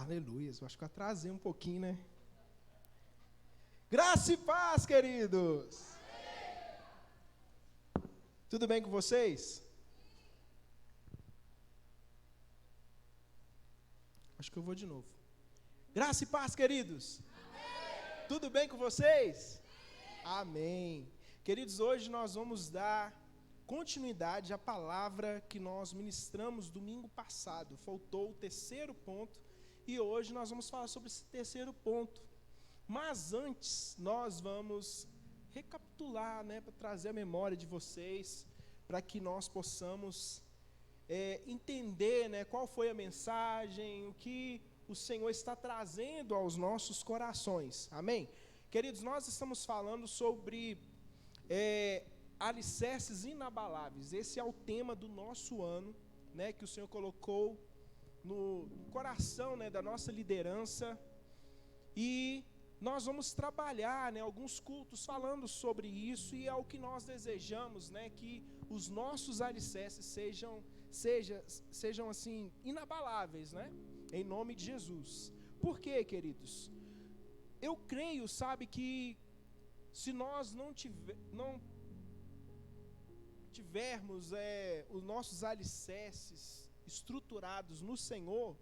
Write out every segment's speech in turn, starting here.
Aleluia, eu acho que eu atrasei um pouquinho, né? Graça e paz, queridos! Tudo bem com vocês? Acho que eu vou de novo. Graça e paz, queridos! Amém. Tudo bem com vocês? Amém. Queridos, hoje nós vamos dar continuidade à palavra que nós ministramos domingo passado. Faltou o terceiro ponto e hoje nós vamos falar sobre esse terceiro ponto. Mas antes, nós vamos recapitular, para trazer a memória de vocês, para que nós possamos entender, qual foi a mensagem, o que o Senhor está trazendo aos nossos corações. Amém? Queridos, nós estamos falando sobre alicerces inabaláveis. Esse é o tema do nosso ano, que o Senhor colocou no coração, da nossa liderança. E nós vamos trabalhar, alguns cultos falando sobre isso, e é o que nós desejamos, que os nossos alicerces sejam assim, inabaláveis, em nome de Jesus. Por quê, queridos? Eu creio, que se nós não tivermos os nossos alicerces estruturados no Senhor,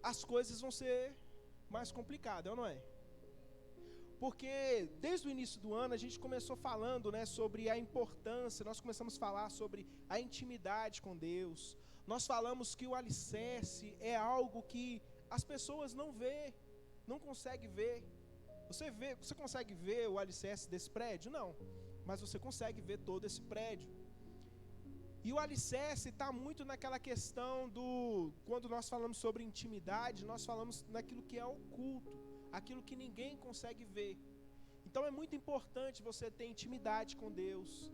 as coisas vão ser mais complicadas, não é? Porque desde o início do ano a gente começou falando, sobre a importância, nós começamos a falar sobre a intimidade com Deus. Nós falamos que o alicerce é algo que as pessoas não conseguem ver. Você consegue ver o alicerce desse prédio? Não, mas você consegue ver todo esse prédio. E o alicerce está muito naquela questão quando nós falamos sobre intimidade, nós falamos naquilo que é oculto, aquilo que ninguém consegue ver. Então é muito importante você ter intimidade com Deus.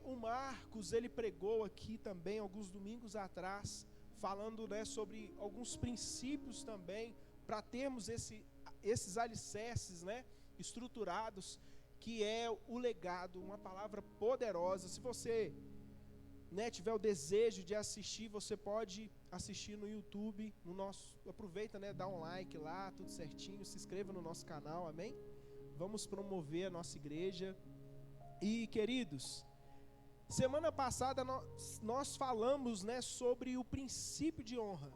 O Marcos, ele pregou aqui também, alguns domingos atrás, falando, sobre alguns princípios também, para termos esses alicerces, estruturados, que é o legado, uma palavra poderosa. Se você tiver o desejo de assistir, você pode assistir no YouTube, aproveita, dá um like lá, tudo certinho, se inscreva no nosso canal, amém? Vamos promover a nossa igreja. E, queridos, semana passada nós falamos, sobre o princípio de honra.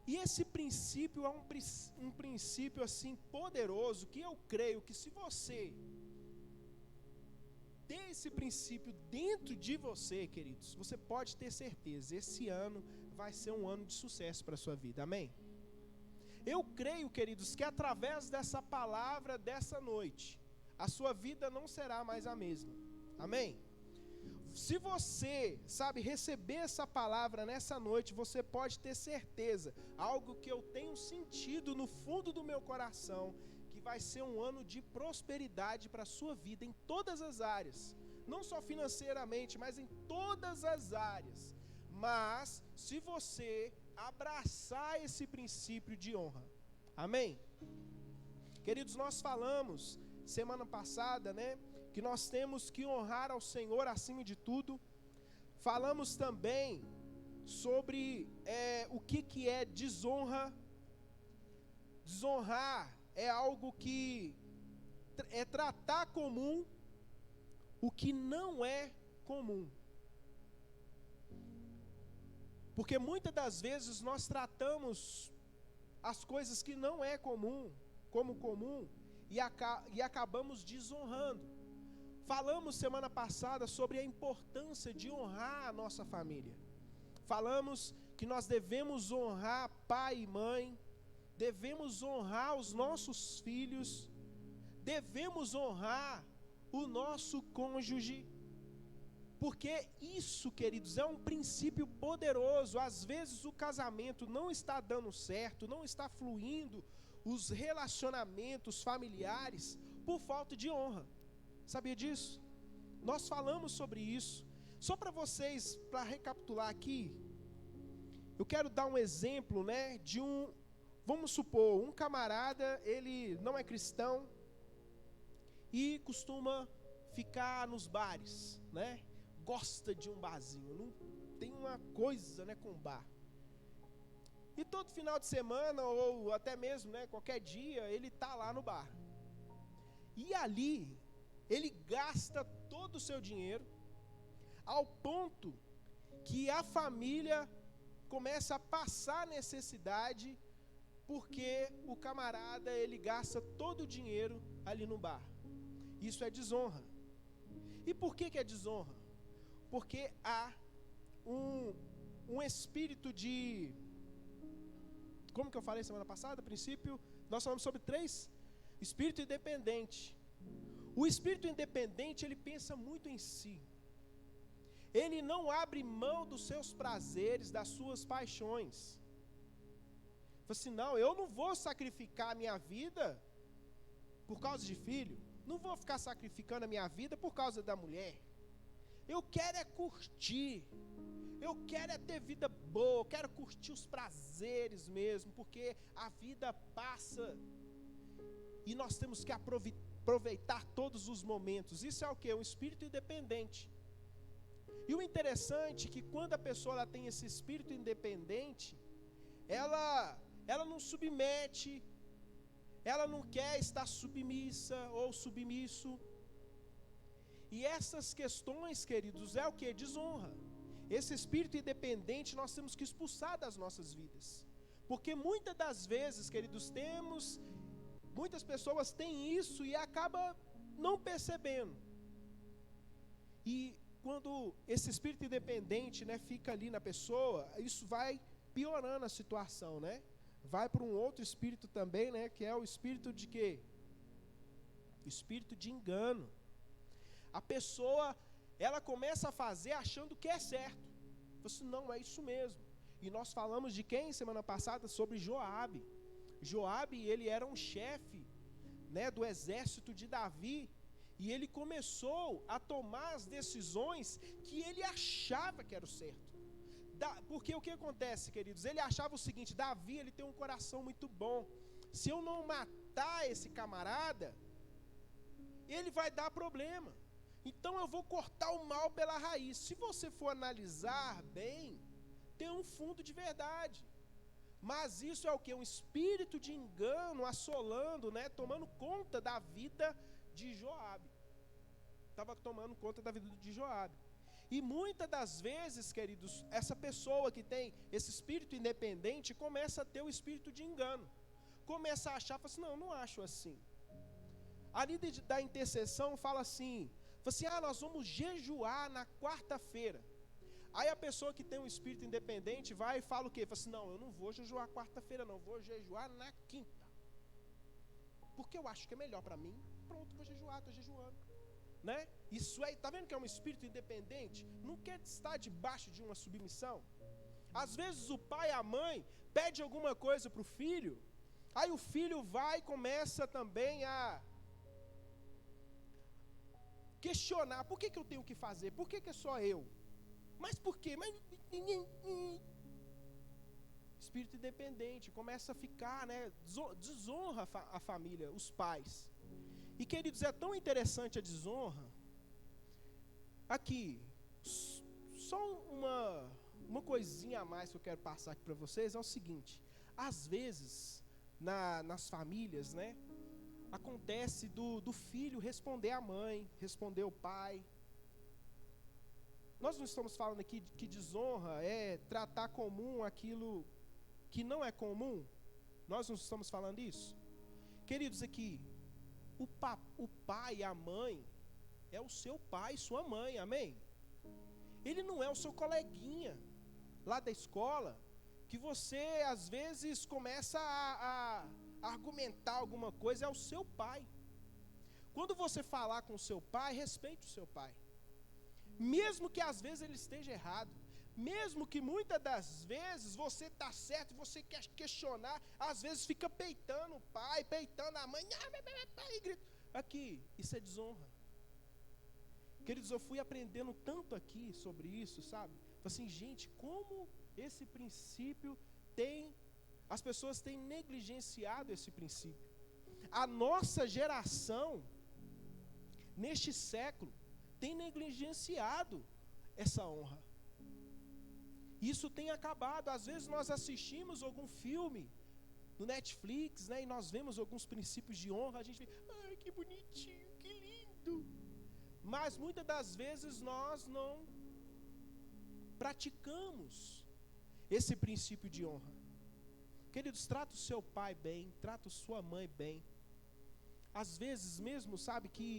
E esse princípio é um princípio assim poderoso, que eu creio que se você ter esse princípio dentro de você, queridos, você pode ter certeza, esse ano vai ser um ano de sucesso para a sua vida, amém? Eu creio, queridos, que através dessa palavra dessa noite, a sua vida não será mais a mesma, amém? Se você, receber essa palavra nessa noite, você pode ter certeza, algo que eu tenho sentido no fundo do meu coração, que vai ser um ano de prosperidade para a sua vida, em todas as áreas, não só financeiramente, mas em todas as áreas. Mas, se você abraçar esse princípio de honra, amém? Queridos, nós falamos, semana passada, que nós temos que honrar ao Senhor acima de tudo. Falamos também sobre o que é desonra. Desonrar é algo que é tratar comum o que não é comum. Porque muitas das vezes nós tratamos as coisas que não é comum como comum e acabamos desonrando. Falamos semana passada sobre a importância de honrar a nossa família. Falamos que nós devemos honrar pai e mãe, devemos honrar os nossos filhos, devemos honrar o nosso cônjuge, porque isso, queridos, é um princípio poderoso. Às vezes o casamento não está dando certo, não está fluindo os relacionamentos familiares por falta de honra. Sabia disso? Nós falamos sobre isso. Só para vocês, para recapitular aqui, eu quero dar um exemplo, de vamos supor, um camarada, ele não é cristão e costuma ficar nos bares, gosta de um barzinho, não tem uma coisa, com bar. E todo final de semana, ou até mesmo, né, qualquer dia, ele está lá no bar. E ali, ele gasta todo o seu dinheiro, ao ponto que a família começa a passar necessidade, porque o camarada, ele gasta todo o dinheiro ali no bar. Isso é desonra. E por que é desonra? Porque há um espírito de... Como que eu falei semana passada? A princípio, nós falamos sobre 3. Espírito independente. O espírito independente, ele pensa muito em si. Ele não abre mão dos seus prazeres, das suas paixões. Fala assim, não, eu não vou sacrificar a minha vida por causa de filho. Não vou ficar sacrificando a minha vida por causa da mulher. Eu quero é curtir. Eu quero é ter vida boa. Eu quero curtir os prazeres mesmo. Porque a vida passa. E nós temos que aproveitar todos os momentos. Isso é o quê? Um espírito independente. E o interessante é que quando a pessoa ela tem esse espírito independente, ela não submete, ela não quer estar submissa ou submisso. E essas questões, queridos, é o que? Desonra. Esse espírito independente nós temos que expulsar das nossas vidas. Porque muitas das vezes, queridos, muitas pessoas têm isso e acabam não percebendo. E quando esse espírito independente, né, fica ali na pessoa, isso vai piorando a situação, né? Vai para um outro espírito também, né, que é o espírito de quê? Espírito de engano. A pessoa, ela começa a fazer achando que é certo. Você não, é isso mesmo. E nós falamos de quem semana passada? Sobre Joabe. Joabe, ele era um chefe, né, do exército de Davi. E ele começou a tomar as decisões que ele achava que era o certo. Porque o que acontece, queridos? Ele achava o seguinte: Davi, ele tem um coração muito bom. Se eu não matar esse camarada, ele vai dar problema. Então eu vou cortar o mal pela raiz. Se você for analisar bem, tem um fundo de verdade. Mas isso é o que? Um espírito de engano assolando, né, tomando conta da vida de Joabe. Estava tomando conta da vida de Joabe. E muitas das vezes, queridos, essa pessoa que tem esse espírito independente começa a ter o espírito de engano. Começa a achar, fala assim, não, eu não acho assim. A líder da intercessão fala assim, nós vamos jejuar na quarta-feira. Aí a pessoa que tem um espírito independente vai e fala o quê? Fala assim, não, eu não vou jejuar quarta-feira não, vou jejuar na quinta. Porque eu acho que é melhor para mim. Pronto, vou jejuar, estou jejuando. Né? Isso aí, tá vendo que é um espírito independente? Não quer estar debaixo de uma submissão. Às vezes o pai e a mãe pede alguma coisa para o filho, aí o filho vai e começa também a questionar, por que eu tenho que fazer? Por que é só eu? Mas por quê? Mas espírito independente, começa a ficar, né, desonra a família, os pais. E queridos, é tão interessante a desonra. Aqui, só uma coisinha a mais que eu quero passar aqui para vocês é o seguinte: às vezes, nas famílias, né, acontece do filho responder à mãe, responder ao pai. Nós não estamos falando aqui que desonra é tratar comum aquilo que não é comum. Nós não estamos falando isso. Queridos, aqui, o pai e a mãe é o seu pai e sua mãe, amém? Ele não é o seu coleguinha lá da escola, que você às vezes começa a argumentar alguma coisa, é o seu pai. Quando você falar com o seu pai, respeite o seu pai. Mesmo que às vezes ele esteja errado, mesmo que muitas das vezes você está certo e você quer questionar, às vezes fica peitando o pai, peitando a mãe, e grita. Aqui, isso é desonra. Queridos, eu fui aprendendo tanto aqui sobre isso, sabe? Assim, gente, como esse princípio as pessoas têm negligenciado esse princípio. A nossa geração, neste século, tem negligenciado essa honra. Isso tem acabado. Às vezes nós assistimos algum filme no Netflix, né, e nós vemos alguns princípios de honra, a gente vê, ai, que bonitinho, que lindo. Mas muitas das vezes nós não praticamos esse princípio de honra. Queridos, trata o seu pai bem, trata sua mãe bem. Às vezes mesmo, sabe, que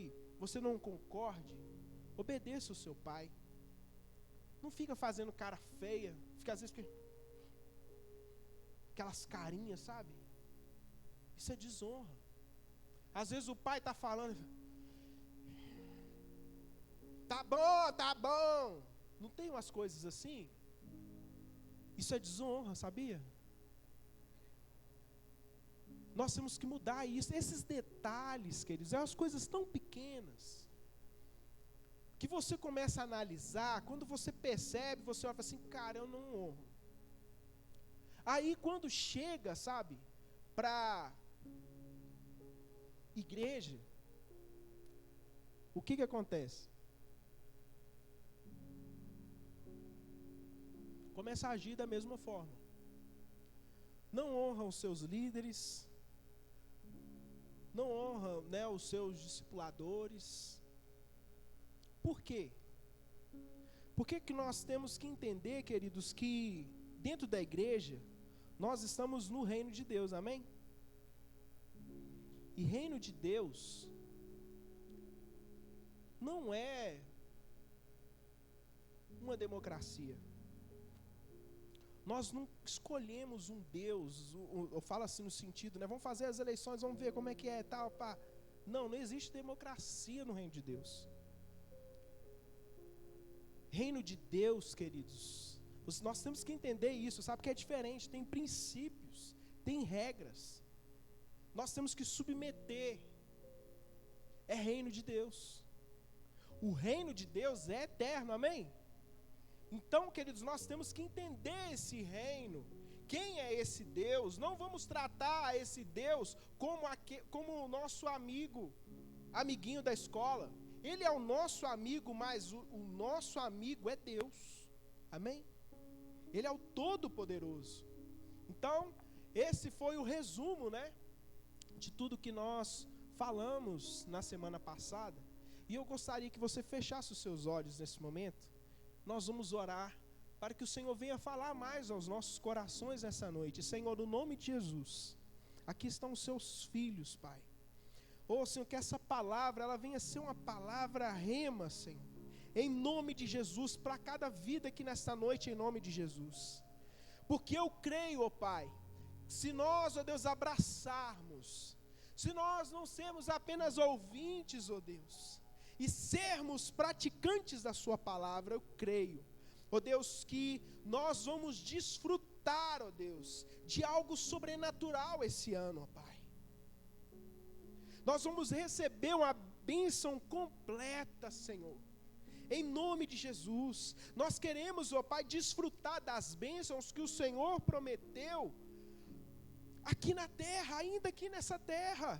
você não concorde, obedeça o seu pai. Não fica fazendo cara feia, fica às vezes aquelas carinhas, sabe? Isso é desonra. Às vezes o pai está falando, tá bom. Não tem umas coisas assim? Isso é desonra, sabia? Nós temos que mudar isso. Esses detalhes, queridos, são as coisas tão pequenas que você começa a analisar. Quando você percebe, você olha assim, cara, eu não honro. Aí quando chega, sabe, para igreja, o que acontece? Começa a agir da mesma forma. Não honram os seus líderes, não honram, né, os seus discipuladores. Por quê? Por que nós temos que entender, queridos, que dentro da igreja nós estamos no reino de Deus, amém? E reino de Deus não é uma democracia. Nós não escolhemos um Deus, eu falo assim no sentido, né? Vamos fazer as eleições, vamos ver como é que é, tal, pá. Não existe democracia no reino de Deus. Reino de Deus, queridos, nós temos que entender isso, sabe que é diferente, tem princípios, tem regras. Nós temos que submeter. É reino de Deus. O reino de Deus é eterno, amém? Então, queridos, nós temos que entender esse reino. Quem é esse Deus? Não vamos tratar esse Deus como o nosso amiguinho da escola. Ele é o nosso amigo, mas o nosso amigo é Deus. Amém? Ele é o Todo-Poderoso. Então, esse foi o resumo, né, de tudo que nós falamos na semana passada. E eu gostaria que você fechasse os seus olhos nesse momento. Nós vamos orar para que o Senhor venha falar mais aos nossos corações nessa noite. Senhor, no nome de Jesus, aqui estão os seus filhos, Pai. Senhor, que essa palavra, ela venha ser uma palavra rema, Senhor. Em nome de Jesus, para cada vida aqui nesta noite, em nome de Jesus. Porque eu creio, Pai, se nós, Deus, abraçarmos, se nós não sermos apenas ouvintes, Deus, e sermos praticantes da sua palavra, eu creio, Deus, que nós vamos desfrutar, Deus, de algo sobrenatural esse ano, Pai. Nós vamos receber uma bênção completa, Senhor. Em nome de Jesus, nós queremos, Pai, desfrutar das bênçãos que o Senhor prometeu aqui na terra, ainda aqui nessa terra.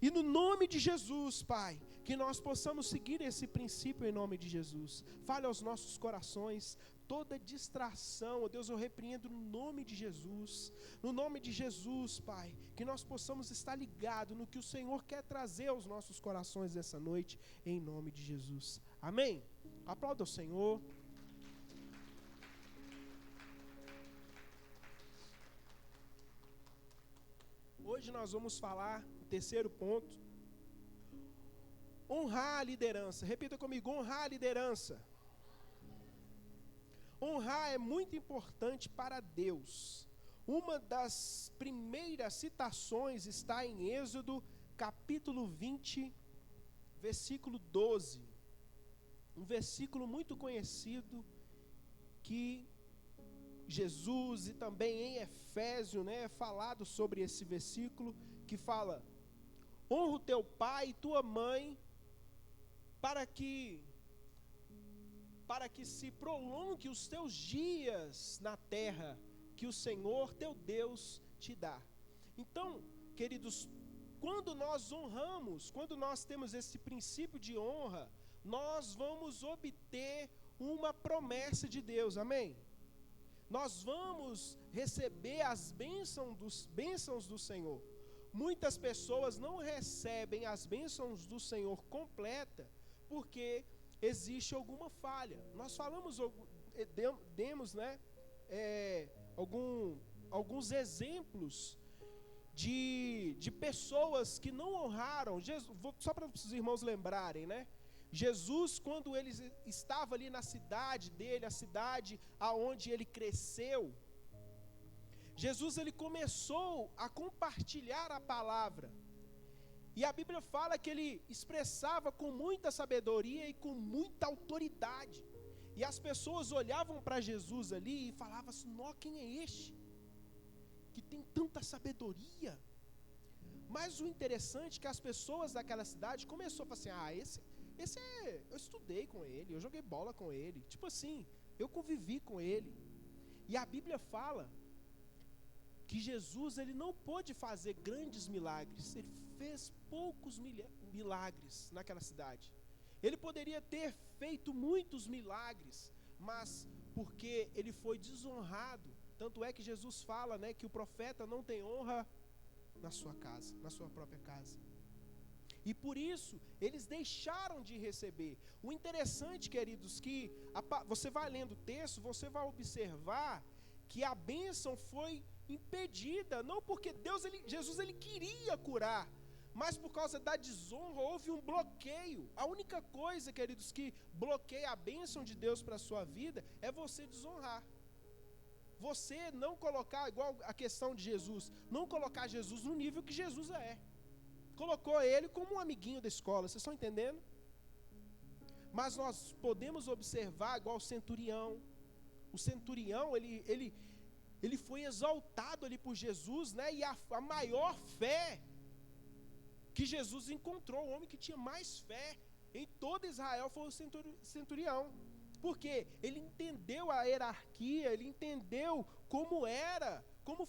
E no nome de Jesus, Pai, que nós possamos seguir esse princípio em nome de Jesus. Fale aos nossos corações, toda distração, Deus, eu repreendo no nome de Jesus. No nome de Jesus, Pai, que nós possamos estar ligados no que o Senhor quer trazer aos nossos corações nessa noite, em nome de Jesus. Amém? Aplauda o Senhor. Hoje nós vamos falar, o terceiro ponto, honrar a liderança. Repita comigo, honrar a liderança. Honrar é muito importante para Deus. Uma das primeiras citações está em Êxodo, capítulo 20, versículo 12. Um versículo muito conhecido que Jesus e também em Efésios, né, é falado sobre esse versículo que fala: honra o teu pai e tua mãe para que se prolongue os teus dias na terra que o Senhor teu Deus te dá. Então, queridos, quando nós honramos, quando nós temos esse princípio de honra, nós vamos obter uma promessa de Deus, amém? nós vamos receber as bênçãos do Senhor. Muitas pessoas não recebem as bênçãos do Senhor completa porque existe alguma falha. Nós falamos, demos, né, alguns exemplos de pessoas que não honraram Jesus. Só para os irmãos lembrarem, né? Jesus, quando ele estava ali na cidade dele, a cidade aonde ele cresceu, Jesus ele começou a compartilhar a palavra. E a Bíblia fala que ele expressava com muita sabedoria e com muita autoridade. E as pessoas olhavam para Jesus ali e falavam assim: "Nó, quem é este que tem tanta sabedoria?" Mas o interessante é que as pessoas daquela cidade começaram a falar assim: "Ah, esse eu estudei com ele, eu joguei bola com ele, tipo assim, eu convivi com ele." E a Bíblia fala que Jesus ele não pôde fazer grandes milagres, ele fez poucos milagres naquela cidade. Ele poderia ter feito muitos milagres, mas porque ele foi desonrado. Tanto é que Jesus fala, né, que o profeta não tem honra na sua casa, na sua própria casa. E por isso, eles deixaram de receber. O interessante, queridos, que você vai lendo o texto, você vai observar que a bênção foi impedida, não porque Jesus ele queria curar, mas por causa da desonra houve um bloqueio. A única coisa, queridos, que bloqueia a bênção de Deus para a sua vida é você desonrar. Você não colocar, igual a questão de Jesus, não colocar Jesus no nível que Jesus é. Colocou ele como um amiguinho da escola, vocês estão entendendo? Mas nós podemos observar igual o centurião. O centurião, ele foi exaltado ali por Jesus, né? E a maior fé que Jesus encontrou, o homem que tinha mais fé em todo Israel foi o centurião. Porque ele entendeu a hierarquia, ele entendeu como era, como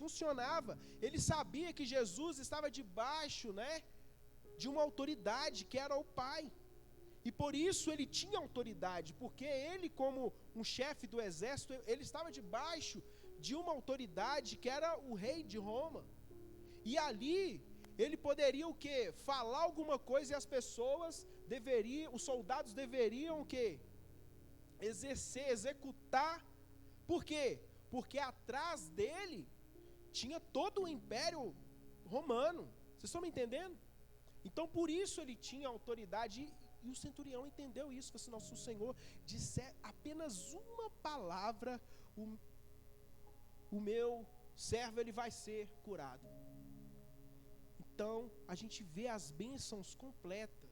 funcionava. Ele sabia que Jesus estava debaixo, né, de uma autoridade que era o Pai. E por isso ele tinha autoridade, porque ele, como um chefe do exército, ele estava debaixo de uma autoridade que era o rei de Roma. E ali ele poderia o quê? Falar alguma coisa e as pessoas os soldados deveriam o quê? Executar. Por quê? Porque atrás dele tinha todo o império romano. Vocês estão me entendendo? Então por isso ele tinha autoridade. E o centurião entendeu isso. Falou assim: "Nosso Senhor disser apenas uma palavra, o meu servo ele vai ser curado." Então a gente vê as bênçãos completas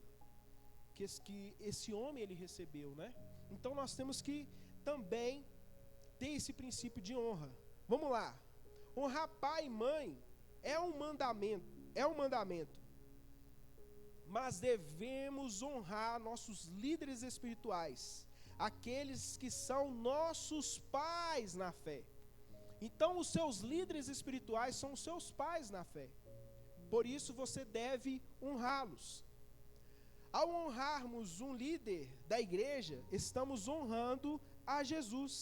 que esse homem ele recebeu, né? Então nós temos que também ter esse princípio de honra. Vamos lá. Honrar pai e mãe é um mandamento. Mas devemos honrar nossos líderes espirituais, aqueles que são nossos pais na fé. Então os seus líderes espirituais são os seus pais na fé. Por isso você deve honrá-los. Ao honrarmos um líder da igreja, estamos honrando a Jesus.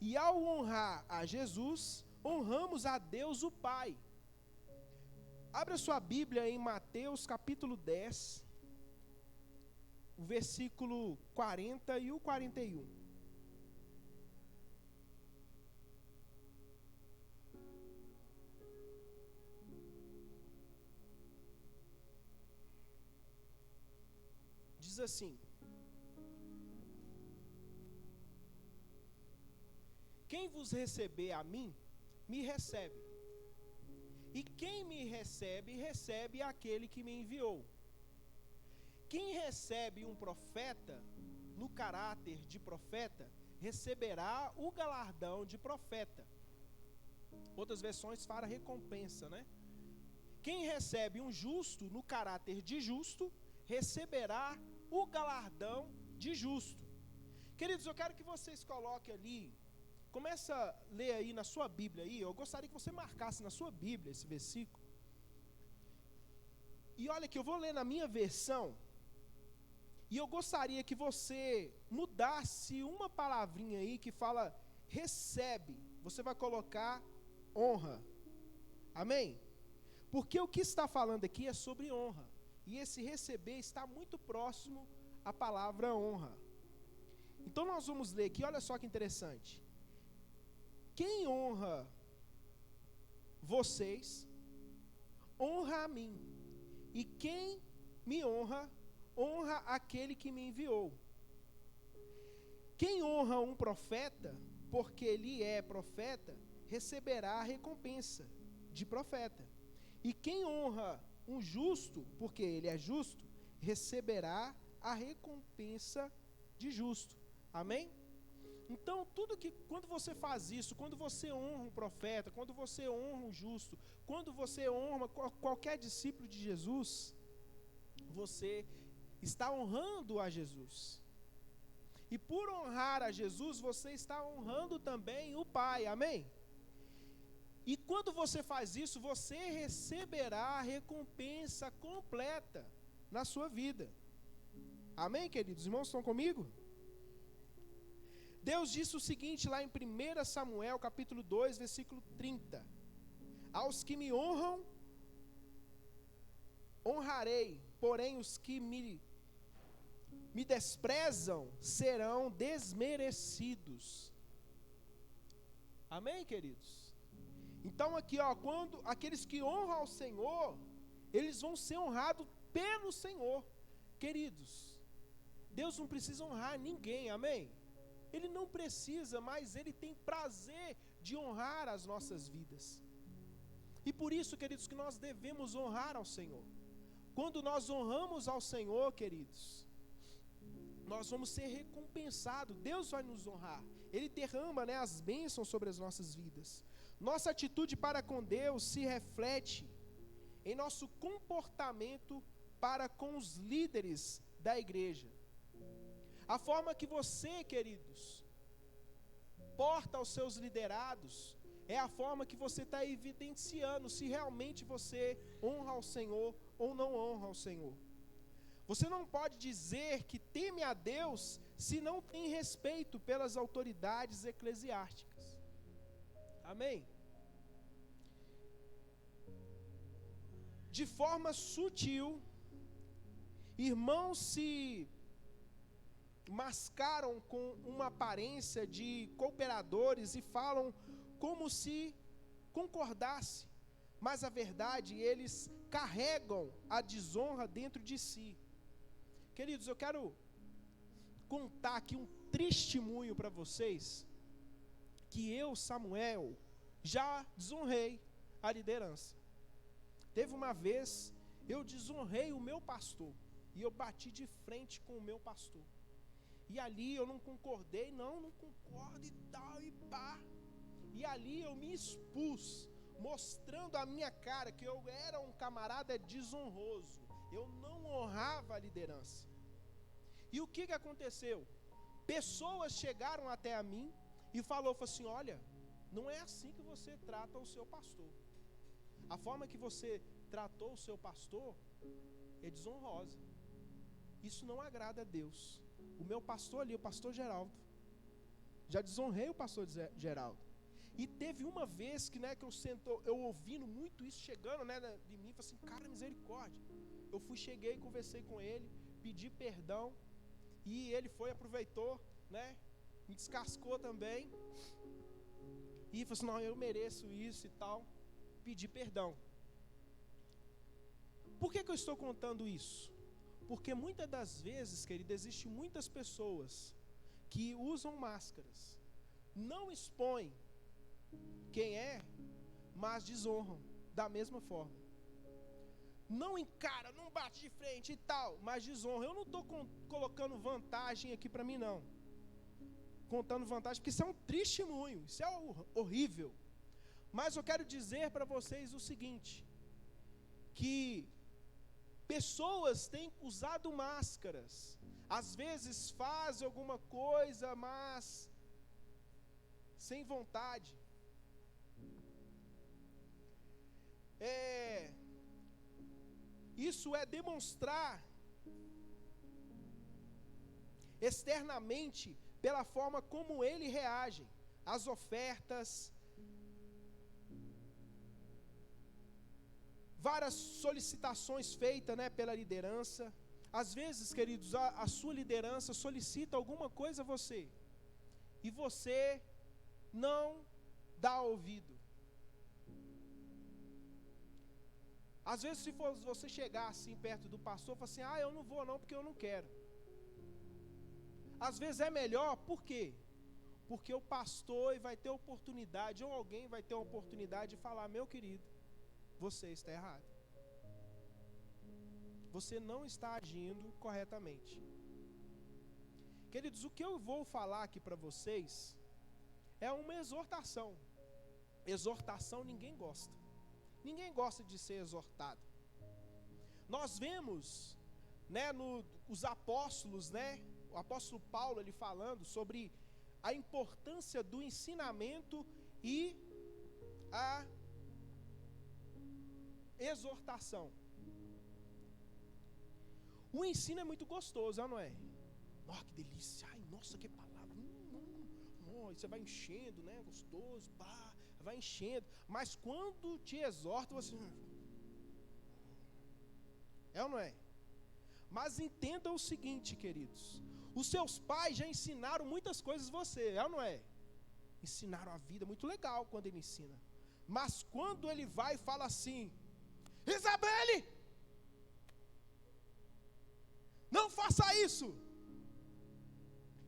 E ao honrar a Jesus, honramos a Deus o Pai. Abra sua Bíblia em Mateus capítulo 10, o versículo 40 e o 41. Diz assim: "Quem vos receber a mim, me recebe. E quem me recebe, recebe aquele que me enviou. Quem recebe um profeta, no caráter de profeta, receberá o galardão de profeta." Outras versões falam recompensa, né? Quem recebe um justo, no caráter de justo, receberá o galardão de justo. Queridos, eu quero que vocês coloquem ali, começa a ler aí na sua Bíblia aí, eu gostaria que você marcasse na sua Bíblia esse versículo. E olha que eu vou ler na minha versão, E eu gostaria que você mudasse uma palavrinha aí que fala recebe. Você vai colocar honra. Amém? Porque o que está falando aqui é sobre honra. E esse receber está muito próximo à palavra honra. Então nós vamos ler aqui, olha só que interessante. Quem honra vocês, honra a mim. E quem me honra, honra aquele que me enviou. Quem honra um profeta, porque ele é profeta, receberá a recompensa de profeta. E quem honra um justo, porque ele é justo, receberá a recompensa de justo. Amém? Então, quando você faz isso, quando você honra um profeta, quando você honra um justo, quando você honra qualquer discípulo de Jesus, você está honrando a Jesus. E por honrar a Jesus, você está honrando também o Pai. Amém? E quando você faz isso, você receberá a recompensa completa na sua vida. Amém, queridos? Irmãos, estão comigo? Deus disse o seguinte lá em 1 Samuel, capítulo 2, versículo 30. Aos que me honram, honrarei, porém os que me desprezam serão desmerecidos. Amém, queridos? Então aqui, quando aqueles que honram ao Senhor, eles vão ser honrados pelo Senhor. Queridos, Deus não precisa honrar ninguém, amém? Ele não precisa, mas Ele tem prazer de honrar as nossas vidas. E por isso, queridos, que nós devemos honrar ao Senhor. Quando nós honramos ao Senhor, queridos, nós vamos ser recompensados. Deus vai nos honrar. Ele derrama, as bênçãos sobre as nossas vidas. Nossa atitude para com Deus se reflete em nosso comportamento para com os líderes da igreja. A forma que você, queridos, porta aos seus liderados, é a forma que você está evidenciando se realmente você honra ao Senhor ou não honra ao Senhor. Você não pode dizer que teme a Deus se não tem respeito pelas autoridades eclesiásticas. Amém? De forma sutil, irmãos se mascaram com uma aparência de cooperadores e falam como se concordasse, mas a verdade, eles carregam a desonra dentro de si. Queridos, eu quero contar aqui um testemunho para vocês, que eu, Samuel, já desonrei a liderança. Teve uma vez, eu desonrei o meu pastor, e eu bati de frente com o meu pastor. E ali eu não concordei, não concordo e tal, e pá. E ali eu me expus, mostrando a minha cara que eu era um camarada desonroso. Eu não honrava a liderança. E o que aconteceu? Pessoas chegaram até a mim e falou assim, olha, não é assim que você trata o seu pastor. A forma que você tratou o seu pastor é desonrosa. Isso não agrada a Deus. O meu pastor ali, o pastor Geraldo, já desonrei o pastor Geraldo. E teve uma vez que, eu ouvindo muito isso chegando, de mim, falei assim, cara, misericórdia. Eu cheguei, conversei com ele, pedi perdão, e ele aproveitou, me descascou também, e falou assim, não, eu mereço isso e tal, pedi perdão. Por que eu estou contando isso? Porque muitas das vezes, querido, existem muitas pessoas que usam máscaras, não expõem quem é, mas desonram da mesma forma. Não encara, não bate de frente e tal, mas desonra. Eu não estou colocando vantagem aqui para mim, não. Contando vantagem, porque isso é um testemunho, isso é horrível. Mas eu quero dizer para vocês o seguinte, que pessoas têm usado máscaras, às vezes fazem alguma coisa, mas sem vontade. Isso é demonstrar externamente pela forma como ele reage às ofertas, várias solicitações feitas, né, pela liderança. Às vezes, queridos, a sua liderança solicita alguma coisa a você, e você não dá ouvido. Às vezes, se for você chegar assim perto do pastor e falar assim, eu não vou não porque eu não quero. Às vezes é melhor, por quê? Porque o pastor vai ter oportunidade, ou alguém vai ter a oportunidade de falar, meu querido, você está errado. Você não está agindo corretamente. Queridos, o que eu vou falar aqui para vocês é uma exortação. Exortação ninguém gosta. Ninguém gosta de ser exortado. Nós vemos, né, os apóstolos, né, o apóstolo Paulo ele falando sobre a importância do ensinamento e a exortação. O ensino é muito gostoso, não é? Nossa, que delícia, ai, nossa, que palavra, você vai enchendo, né, gostoso, pá, vai enchendo, mas quando te exorta, você... É ou não é? Mas entenda o seguinte, queridos, os seus pais já ensinaram muitas coisas a você, é ou não é? Ensinaram a vida, muito legal quando ele ensina, mas quando ele vai e fala assim, Isabelle, não faça isso,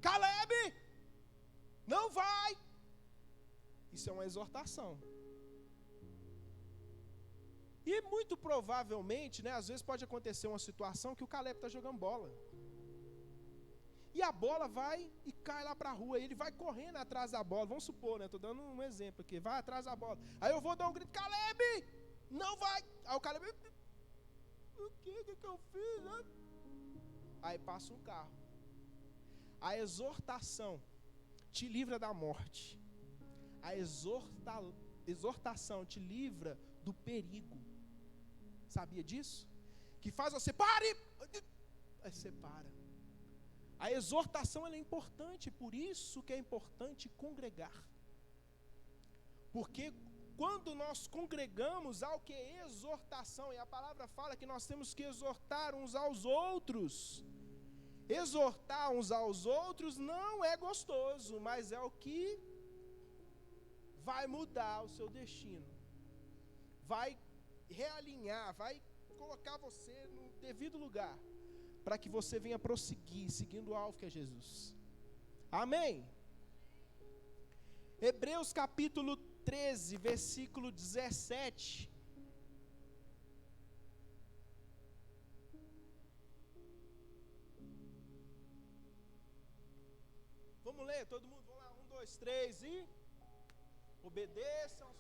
Caleb, não vai. Isso é uma exortação. E muito provavelmente, né, às vezes pode acontecer uma situação que o Caleb está jogando bola. E a bola vai e cai lá para a rua. E ele vai correndo atrás da bola. Vamos supor, né? Estou dando um exemplo aqui. Vai atrás da bola. Aí eu vou dar um grito, Caleb, não vai. Aí o Caleb, o que eu fiz? Né? Aí passa um carro. A exortação te livra da morte. A exortação te livra do perigo. Sabia disso? Que faz você, pare! Aí você para. A exortação ela é importante, por isso que é importante congregar. Porque quando nós congregamos, há o que é exortação, e a palavra fala que nós temos que exortar uns aos outros. Exortar uns aos outros não é gostoso, mas é o que vai mudar o seu destino, vai realinhar, vai colocar você no devido lugar, para que você venha prosseguir, seguindo o alvo que é Jesus. Amém? Hebreus capítulo 13, versículo 17. Vamos ler, todo mundo, vamos lá, 1, 2, 3 e... Obedeçam.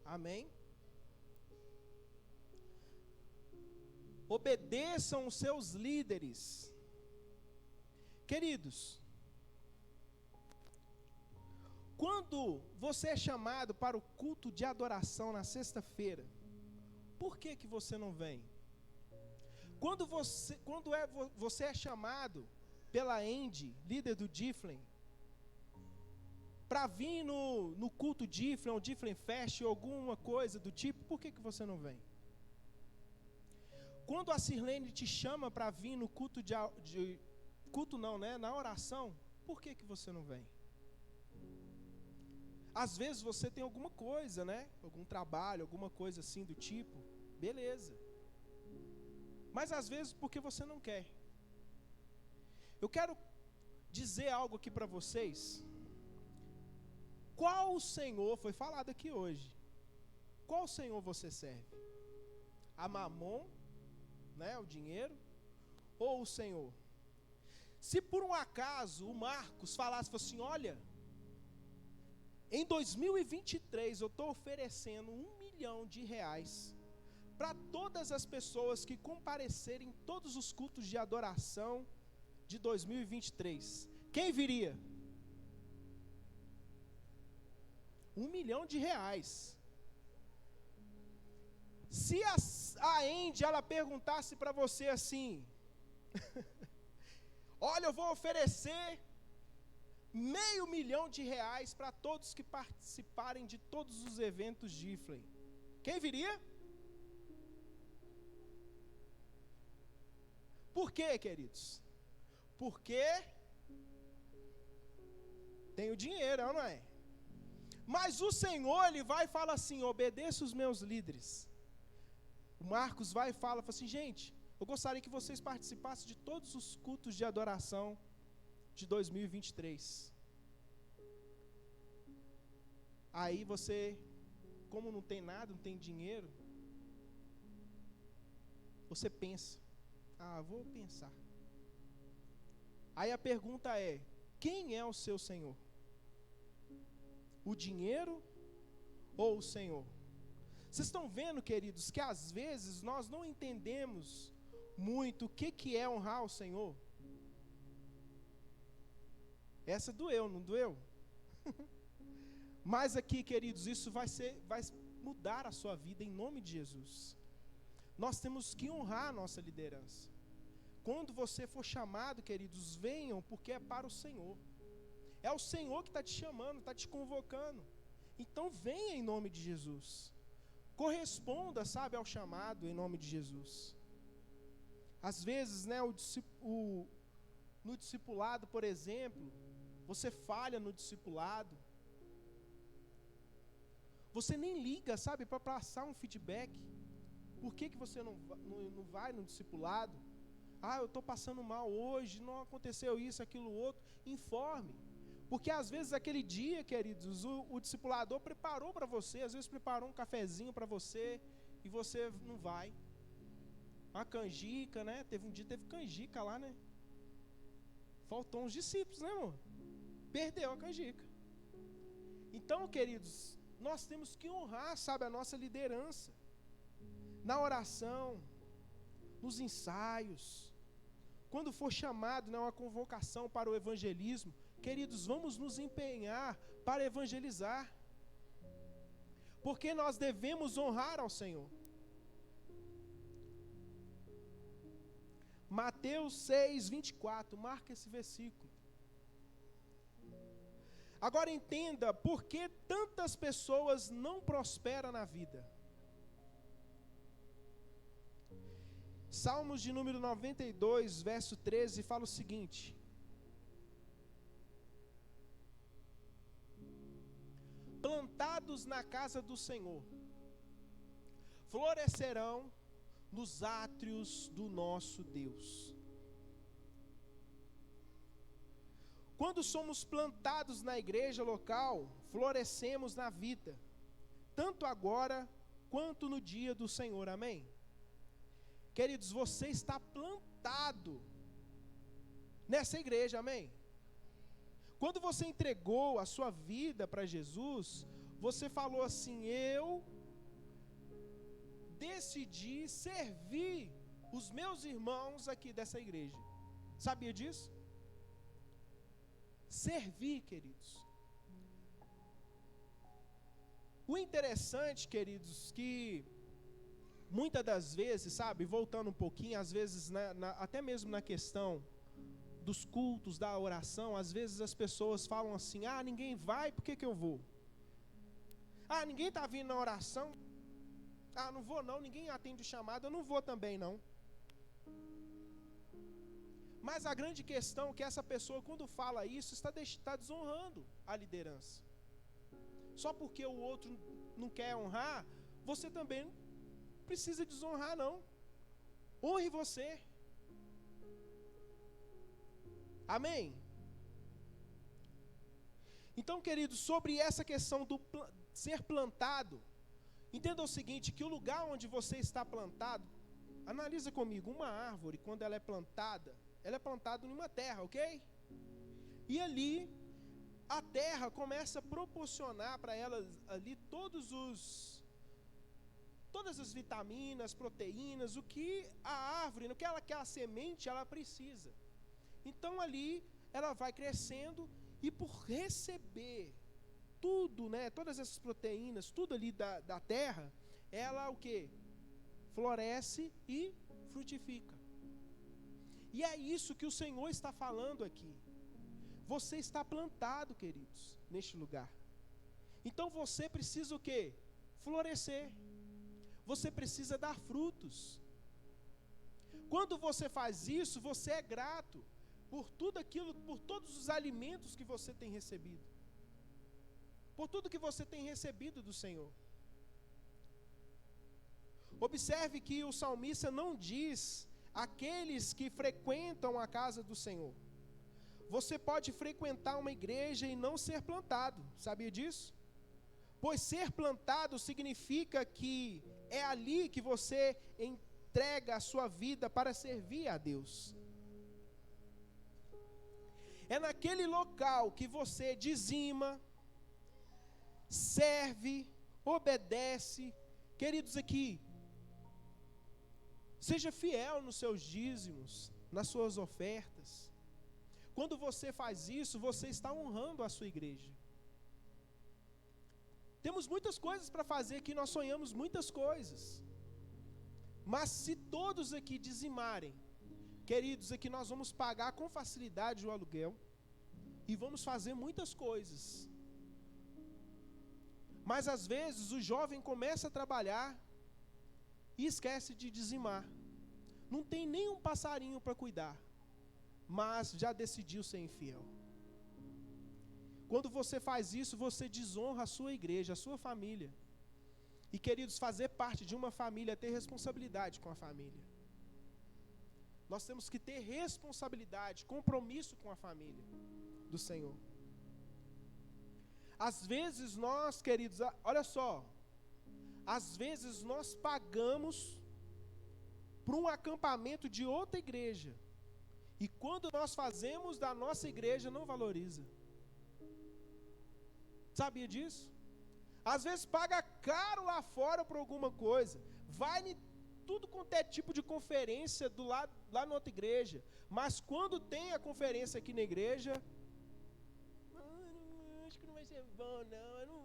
Amém? Obedeçam os seus líderes. Queridos, quando você é chamado para o culto de adoração na sexta-feira, por que você não vem? Quando você é chamado pela Andy, líder do Difflin, para vir no culto Difflin, ou Difflin Fest, ou alguma coisa do tipo, por que você não vem? Quando a Sirlene te chama para vir no culto culto não, né? Na oração, por que você não vem? Às vezes você tem alguma coisa, né? Algum trabalho, alguma coisa assim do tipo, beleza. Mas às vezes porque você não quer. Eu quero dizer algo aqui para vocês. Qual o Senhor, foi falado aqui hoje, qual Senhor você serve? A Mamon, né, o dinheiro, ou o Senhor? Se por um acaso o Marcos falasse assim, olha, em 2023 eu estou oferecendo R$1 milhão para todas as pessoas que comparecerem em todos os cultos de adoração de 2023. Quem viria? R$1 milhão. Se a Andy, ela perguntasse para você assim, olha, eu vou oferecer R$500 mil para todos que participarem de todos os eventos de Iflay. Quem viria? Por quê, queridos? Porque tem o dinheiro, não é? Mas o Senhor, Ele vai e fala assim, obedeça os meus líderes. O Marcos vai e fala assim, gente, eu gostaria que vocês participassem de todos os cultos de adoração de 2023. Aí você, como não tem nada, não tem dinheiro, você pensa, vou pensar. Aí a pergunta é, quem é o seu Senhor? O dinheiro ou o Senhor? Vocês estão vendo, queridos, que às vezes nós não entendemos muito o que é honrar o Senhor? Essa doeu, não doeu? Mas aqui, queridos, isso vai mudar a sua vida em nome de Jesus. Nós temos que honrar a nossa liderança. Quando você for chamado, queridos, venham, porque é para o Senhor. É o Senhor que está te chamando, está te convocando. Então venha em nome de Jesus. Corresponda, sabe, ao chamado em nome de Jesus. Às vezes, né, no discipulado, por exemplo, você falha no discipulado. Você nem liga, sabe, para passar um feedback. Por que você não vai no discipulado? Eu estou passando mal hoje, não aconteceu isso, aquilo, outro. Informe. Porque às vezes aquele dia, queridos, o discipulador preparou para você, às vezes preparou um cafezinho para você, e você não vai. Uma canjica, né? Teve canjica lá, né? Faltou uns discípulos, né, amor? Perdeu a canjica. Então, queridos, nós temos que honrar, sabe, a nossa liderança. Na oração, nos ensaios, quando for chamado, né, uma convocação para o evangelismo, queridos, vamos nos empenhar para evangelizar, porque nós devemos honrar ao Senhor. Mateus 6:24, marca esse versículo. Agora entenda por que tantas pessoas não prosperam na vida. Salmos de número 92, verso 13, fala o seguinte: plantados na casa do Senhor, florescerão nos átrios do nosso Deus. Quando somos plantados na igreja local, florescemos na vida, tanto agora quanto no dia do Senhor, amém? Queridos, você está plantado nessa igreja, amém? Quando você entregou a sua vida para Jesus, você falou assim, eu decidi servir os meus irmãos aqui dessa igreja. Sabia disso? Servir, queridos. O interessante, queridos, que muitas das vezes, sabe, voltando um pouquinho, às vezes, até mesmo na questão dos cultos, da oração, às vezes as pessoas falam assim, ninguém vai, por que eu vou? Ninguém está vindo na oração, não vou não, ninguém atende o chamado, eu não vou também não. Mas a grande questão é que essa pessoa, quando fala isso, está desonrando a liderança. Só porque o outro não quer honrar, você também não precisa desonrar não. Honre você. Amém? Então, queridos, sobre essa questão do ser plantado, entenda o seguinte, que o lugar onde você está plantado, analisa comigo, uma árvore, quando ela é plantada em uma terra, ok? E ali, a terra começa a proporcionar para ela ali todos todas as vitaminas, proteínas, o que a árvore, o que aquela semente ela precisa. Então ali ela vai crescendo e por receber tudo, né, todas essas proteínas, tudo ali da terra, ela o que? Floresce e frutifica. E é isso que o Senhor está falando aqui. Você está plantado, queridos, neste lugar. Então você precisa o quê? Florescer. Você precisa dar frutos. Quando você faz isso, você é grato por tudo aquilo, por todos os alimentos que você tem recebido. Por tudo que você tem recebido do Senhor. Observe que o salmista não diz aqueles que frequentam a casa do Senhor. Você pode frequentar uma igreja e não ser plantado, sabia disso? Pois ser plantado significa que é ali que você entrega a sua vida para servir a Deus. É naquele local que você dizima, serve, obedece. Queridos, aqui, seja fiel nos seus dízimos, nas suas ofertas. Quando você faz isso, você está honrando a sua igreja. Temos muitas coisas para fazer aqui, nós sonhamos muitas coisas. Mas se todos aqui dizimarem, queridos, aqui nós vamos pagar com facilidade o aluguel e vamos fazer muitas coisas. Mas às vezes o jovem começa a trabalhar e esquece de dizimar. Não tem nenhum passarinho para cuidar, mas já decidiu ser infiel. Quando você faz isso, você desonra a sua igreja, a sua família. E, queridos, fazer parte de uma família é ter responsabilidade com a família. Nós temos que ter responsabilidade, compromisso com a família do Senhor. Às vezes nós, queridos, olha só, às vezes nós pagamos para um acampamento de outra igreja. E quando nós fazemos da nossa igreja, não valoriza. Sabia disso? Às vezes paga caro lá fora por alguma coisa. Vai em tudo quanto é tipo de conferência lá na outra igreja. Mas quando tem a conferência aqui na igreja, acho que não vai ser bom, não.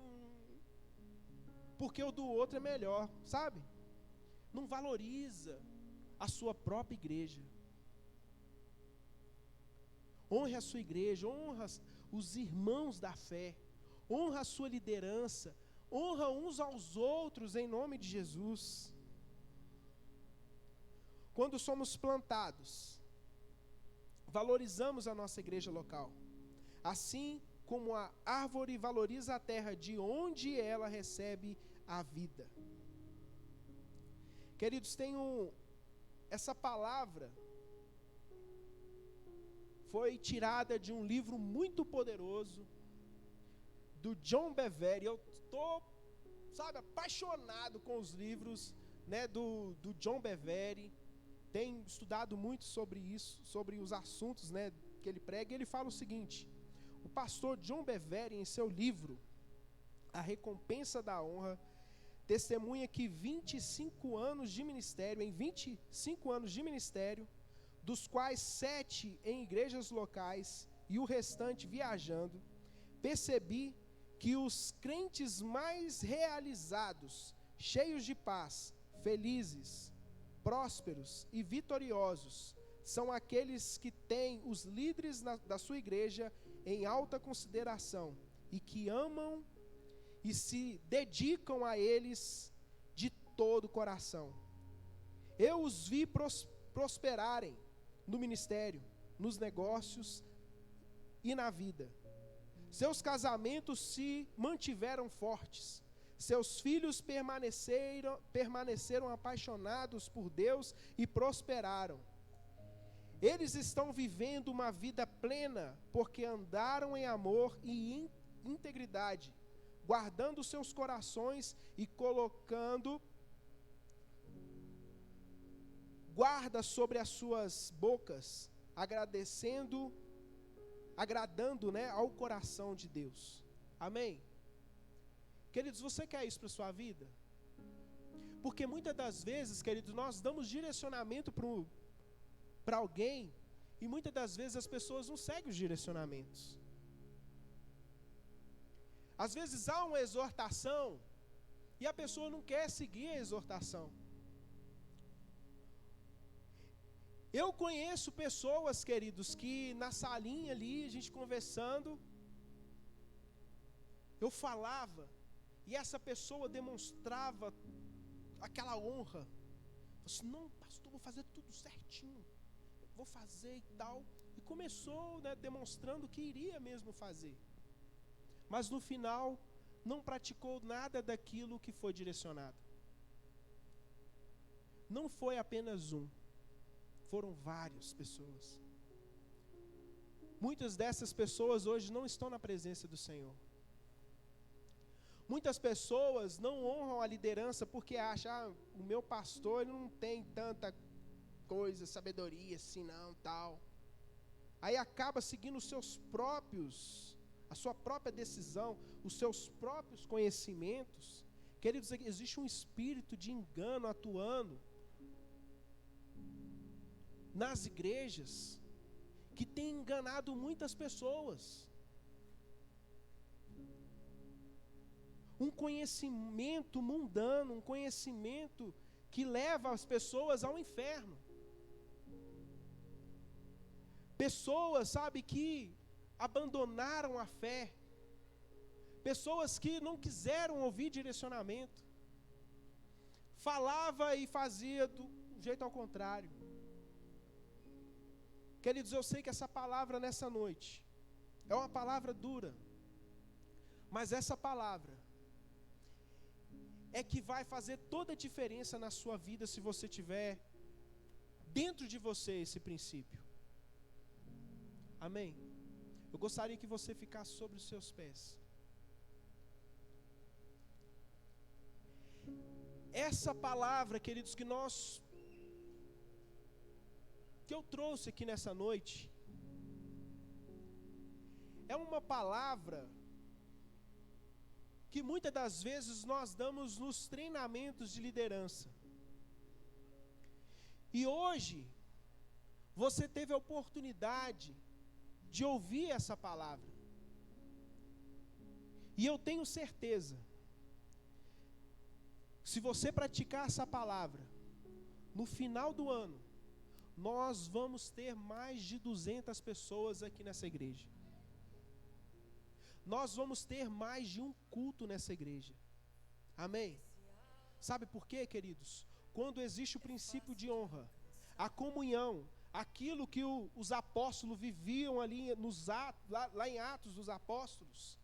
Porque o do outro é melhor, sabe? Não valoriza a sua própria igreja. Honre a sua igreja, honra os irmãos da fé, honra a sua liderança, honra uns aos outros em nome de Jesus. Quando somos plantados, valorizamos a nossa igreja local, assim como a árvore valoriza a terra de onde ela recebe a vida. Queridos, essa palavra foi tirada de um livro muito poderoso do John Bevere. Eu estou, apaixonado com os livros, né, do John Bevere. Tenho estudado muito sobre isso, sobre os assuntos, né, que ele prega. Ele fala o seguinte: o pastor John Bevere, em seu livro A Recompensa da Honra, testemunha que 25 anos de ministério, em 25 anos de ministério, dos quais 7 em igrejas locais e o restante viajando, percebi que os crentes mais realizados, cheios de paz, felizes, prósperos e vitoriosos, são aqueles que têm os líderes da sua igreja em alta consideração e que amam e se dedicam a eles de todo o coração. Eu os vi prosperarem no ministério, nos negócios e na vida. Seus casamentos se mantiveram fortes. Seus filhos permaneceram apaixonados por Deus e prosperaram. Eles estão vivendo uma vida plena porque andaram em amor e integridade, guardando seus corações e colocando guarda sobre as suas bocas, agradando, né, ao coração de Deus. Amém? Queridos, você quer isso para a sua vida? Porque muitas das vezes, queridos, nós damos direcionamento para alguém, e muitas das vezes as pessoas não seguem os direcionamentos. Às vezes há uma exortação, e a pessoa não quer seguir a exortação. Eu conheço pessoas, queridos, que na salinha ali, a gente conversando, eu falava, e essa pessoa demonstrava aquela honra. Eu disse, não, pastor, vou fazer tudo certinho, vou fazer e tal. E começou, né, demonstrando que iria mesmo fazer. Mas no final, não praticou nada daquilo que foi direcionado. Não foi apenas um, foram várias pessoas. Muitas dessas pessoas hoje não estão na presença do Senhor. Muitas pessoas não honram a liderança porque acham, o meu pastor ele não tem tanta coisa, sabedoria assim não, tal. Aí acaba seguindo os seus próprios, a sua própria decisão, os seus próprios conhecimentos. Queridos, existe um espírito de engano atuando nas igrejas, que tem enganado muitas pessoas. Um conhecimento mundano, um conhecimento que leva as pessoas ao inferno. Pessoas, sabe, que abandonaram a fé. Pessoas que não quiseram ouvir direcionamento. Falava e fazia do jeito ao contrário. Queridos, eu sei que essa palavra nessa noite é uma palavra dura, mas essa palavra é que vai fazer toda a diferença na sua vida se você tiver dentro de você esse princípio. Amém? Eu gostaria que você ficasse sobre os seus pés. Essa palavra, queridos, que eu trouxe aqui nessa noite, é uma palavra que muitas das vezes nós damos nos treinamentos de liderança. E hoje, você teve a oportunidade de ouvir essa palavra. E eu tenho certeza, se você praticar essa palavra, no final do ano, nós vamos ter mais de 200 pessoas aqui nessa igreja. Nós vamos ter mais de um culto nessa igreja. Amém? Sabe por quê, queridos? Quando existe o princípio de honra, a comunhão, aquilo que os apóstolos viviam ali lá em Atos dos Apóstolos,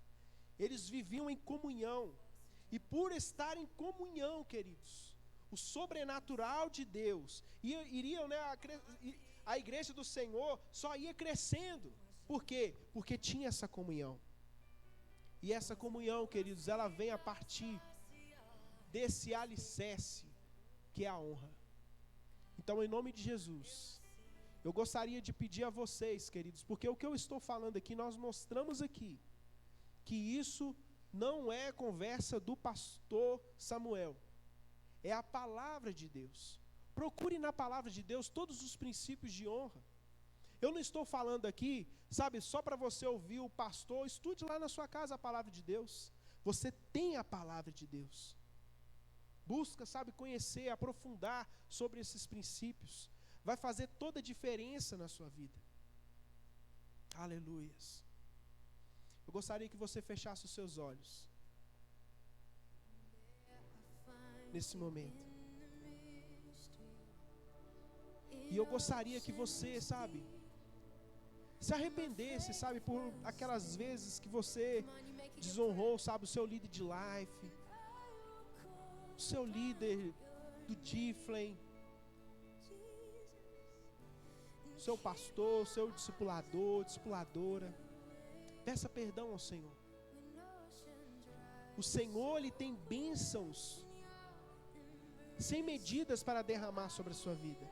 eles viviam em comunhão. E por estar em comunhão, queridos, o sobrenatural de Deus, iriam, né, a igreja do Senhor só ia crescendo. Por quê? Porque tinha essa comunhão. E essa comunhão, queridos, ela vem a partir desse alicerce que é a honra. Então, em nome de Jesus, eu gostaria de pedir a vocês, queridos, porque o que eu estou falando aqui, nós mostramos aqui, que isso não é conversa do pastor Samuel, é a palavra de Deus. Procure na palavra de Deus todos os princípios de honra. Eu não estou falando aqui, sabe, só para você ouvir o pastor. Estude lá na sua casa a palavra de Deus. Você tem a palavra de Deus. Busca, sabe, conhecer, aprofundar sobre esses princípios. Vai fazer toda a diferença na sua vida. Aleluias. Eu gostaria que você fechasse os seus olhos nesse momento. E eu gostaria que você, sabe, se arrependesse, sabe, por aquelas vezes que você desonrou, sabe, o seu líder de life, o seu líder do Difflin, o seu pastor, o seu discipulador, discipuladora. Peça perdão ao Senhor. O Senhor, Ele tem bênçãos sem medidas para derramar sobre a sua vida.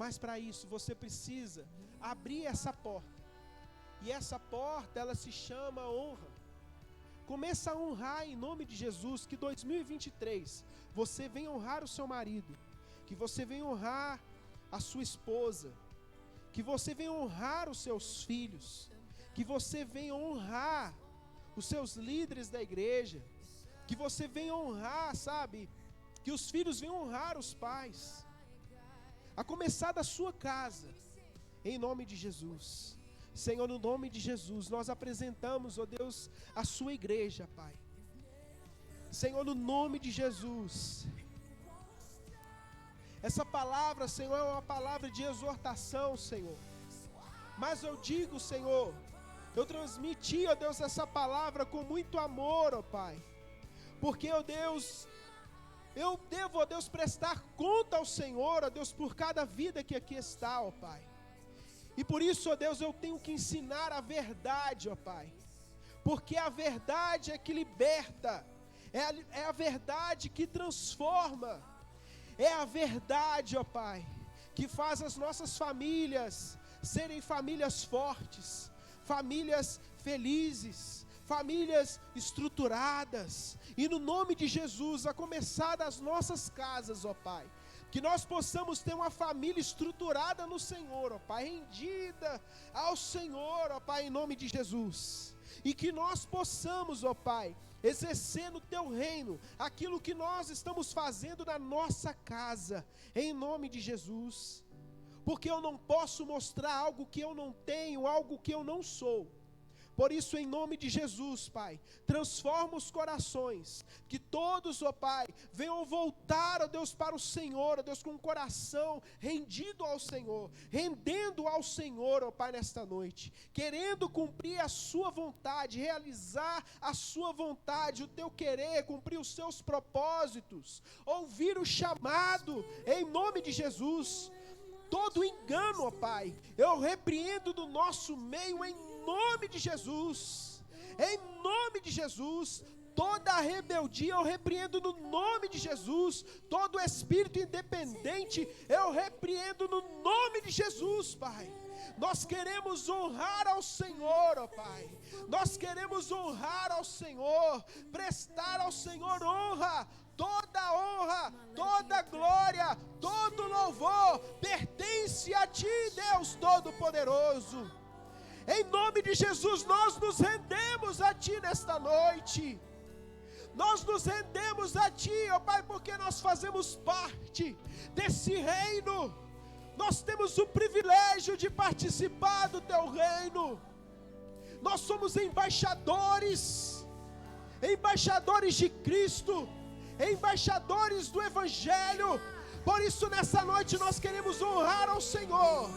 Mas para isso você precisa abrir essa porta. E essa porta, ela se chama honra. Começa a honrar em nome de Jesus, que 2023 você venha honrar o seu marido, que você venha honrar a sua esposa, que você venha honrar os seus filhos, que você venha honrar os seus líderes da igreja, que você venha honrar, sabe, que os filhos venham honrar os pais, a começar da sua casa, em nome de Jesus. Senhor, no nome de Jesus, nós apresentamos, ó Deus, a sua igreja, Pai. Senhor, no nome de Jesus, essa palavra, Senhor, é uma palavra de exortação, Senhor. Mas eu digo, Senhor, eu transmiti, ó Deus, essa palavra com muito amor, ó Pai. Porque, ó Deus, eu devo, ó Deus, prestar conta ao Senhor, ó Deus, por cada vida que aqui está, ó Pai. E por isso, ó Deus, eu tenho que ensinar a verdade, ó Pai. Porque a verdade é que liberta, é a verdade que transforma, é a verdade, ó Pai, que faz as nossas famílias serem famílias fortes, famílias felizes, famílias estruturadas. E no nome de Jesus, a começar das nossas casas, ó Pai, que nós possamos ter uma família estruturada no Senhor, ó Pai, rendida ao Senhor, ó Pai, em nome de Jesus. E que nós possamos, ó Pai, exercer no Teu reino aquilo que nós estamos fazendo na nossa casa, em nome de Jesus. Porque eu não posso mostrar algo que eu não tenho, algo que eu não sou. Por isso, em nome de Jesus, Pai, transforma os corações, que todos, ó Pai, venham voltar, ó Deus, para o Senhor, ó Deus, com o coração rendido ao Senhor, rendendo ao Senhor, ó Pai, nesta noite, querendo cumprir a sua vontade, realizar a sua vontade, o teu querer, cumprir os seus propósitos, ouvir o chamado, em nome de Jesus. Todo engano, ó Pai, eu repreendo do nosso meio em nome de Jesus, em nome de Jesus. Toda a rebeldia eu repreendo no nome de Jesus, todo espírito independente eu repreendo no nome de Jesus, Pai. Nós queremos honrar ao Senhor, ó Pai, nós queremos honrar ao Senhor, prestar ao Senhor honra, toda glória, todo louvor pertence a Ti, Deus Todo-Poderoso. Em nome de Jesus, nós nos rendemos a Ti nesta noite. Nós nos rendemos a Ti, ó Pai, porque nós fazemos parte desse reino. Nós temos o privilégio de participar do Teu reino. Nós somos embaixadores de Cristo, embaixadores do Evangelho. Por isso, nessa noite, nós queremos honrar ao Senhor,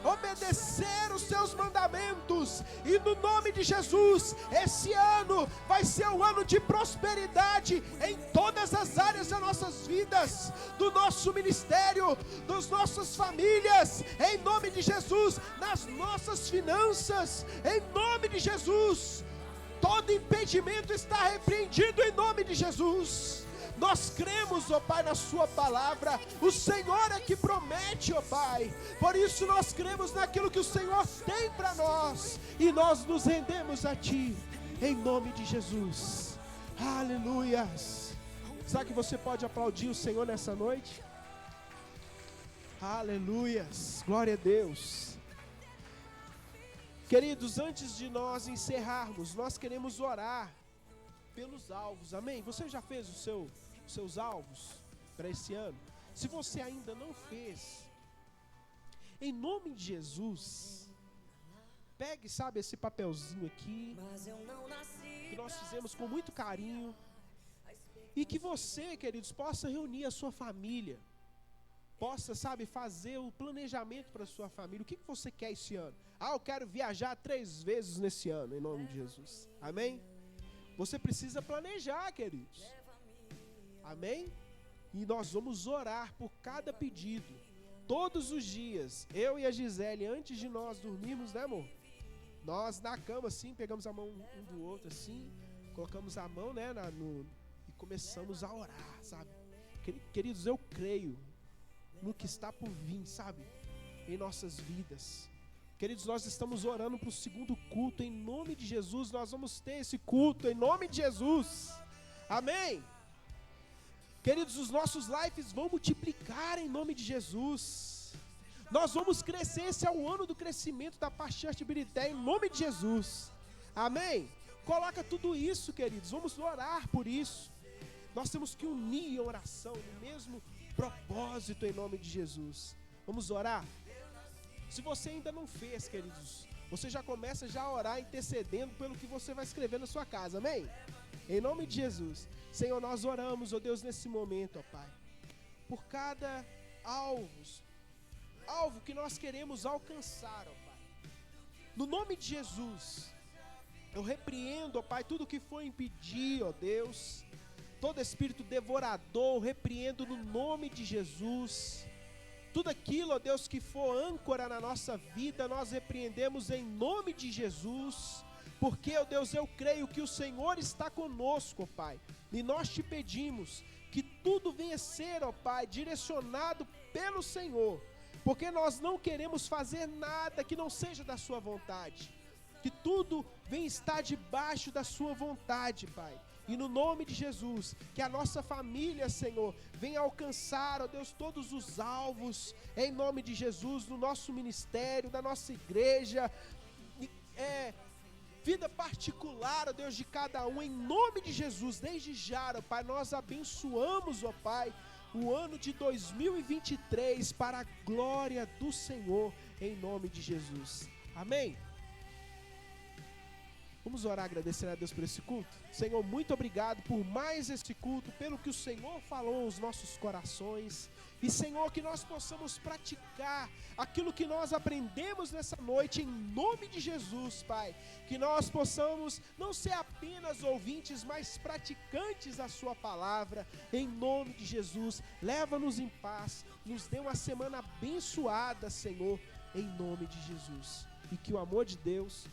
obedecer os seus mandamentos, e no nome de Jesus, esse ano vai ser um ano de prosperidade em todas as áreas das nossas vidas, do nosso ministério, das nossas famílias, em nome de Jesus, nas nossas finanças, em nome de Jesus. Todo impedimento está repreendido em nome de Jesus. Nós cremos, ó Pai, na Sua palavra. O Senhor é que promete, ó Pai. Por isso nós cremos naquilo que o Senhor tem para nós, e nós nos rendemos a Ti, em nome de Jesus. Aleluias. Será que você pode aplaudir o Senhor nessa noite? Aleluias. Glória a Deus. Queridos, antes de nós encerrarmos, nós queremos orar pelos alvos, amém? Você já fez os seus alvos para esse ano? Se você ainda não fez, em nome de Jesus, pegue, sabe, esse papelzinho aqui, que nós fizemos com muito carinho, e que você, queridos, possa reunir a sua família, possa, sabe, fazer o planejamento para a sua família. O que você quer esse ano? Eu quero viajar 3 vezes nesse ano, em nome de Jesus, amém? Você precisa planejar, queridos, amém? E nós vamos orar por cada pedido, todos os dias. Eu e a Gisele, antes de nós dormirmos, né, amor? Nós na cama assim, pegamos a mão um do outro assim, colocamos a mão, né, e começamos a orar, sabe? Queridos, eu creio no que está por vir, sabe? Em nossas vidas. Queridos, nós estamos orando para o segundo culto, em nome de Jesus, nós vamos ter esse culto, em nome de Jesus, amém? Queridos, os nossos lives vão multiplicar em nome de Jesus, nós vamos crescer, esse é o ano do crescimento da Paz Church Ibirité, em nome de Jesus, amém? Coloca tudo isso, queridos, vamos orar por isso, nós temos que unir a oração no mesmo propósito em nome de Jesus, vamos orar? Se você ainda não fez, queridos, você já começa já a orar intercedendo pelo que você vai escrever na sua casa, amém? Em nome de Jesus, Senhor, nós oramos, ó Deus, nesse momento, ó Pai, por cada alvo que nós queremos alcançar, ó Pai. No nome de Jesus, eu repreendo, ó Pai, tudo que foi impedir, ó Deus, todo espírito devorador, eu repreendo no nome de Jesus. Tudo aquilo, ó Deus, que for âncora na nossa vida, nós repreendemos em nome de Jesus, porque, ó Deus, eu creio que o Senhor está conosco, ó Pai, e nós te pedimos que tudo venha ser, ó Pai, direcionado pelo Senhor, porque nós não queremos fazer nada que não seja da sua vontade, que tudo venha estar debaixo da sua vontade, Pai. E no nome de Jesus, que a nossa família, Senhor, venha alcançar, ó Deus, todos os alvos, em nome de Jesus, no nosso ministério, da nossa igreja, vida particular, ó Deus, de cada um, em nome de Jesus, desde já, ó Pai, nós abençoamos, ó Pai, o ano de 2023, para a glória do Senhor, em nome de Jesus, amém? Vamos orar, agradecer a Deus por esse culto. Senhor, muito obrigado por mais esse culto, pelo que o Senhor falou aos nossos corações. E Senhor, que nós possamos praticar aquilo que nós aprendemos nessa noite, em nome de Jesus, Pai. Que nós possamos não ser apenas ouvintes, mas praticantes da sua palavra, em nome de Jesus. Leva-nos em paz, nos dê uma semana abençoada, Senhor, em nome de Jesus. E que o amor de Deus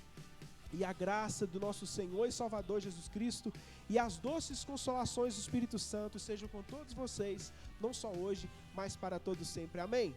e a graça do nosso Senhor e Salvador Jesus Cristo e as doces consolações do Espírito Santo sejam com todos vocês, não só hoje, mas para todos sempre. Amém?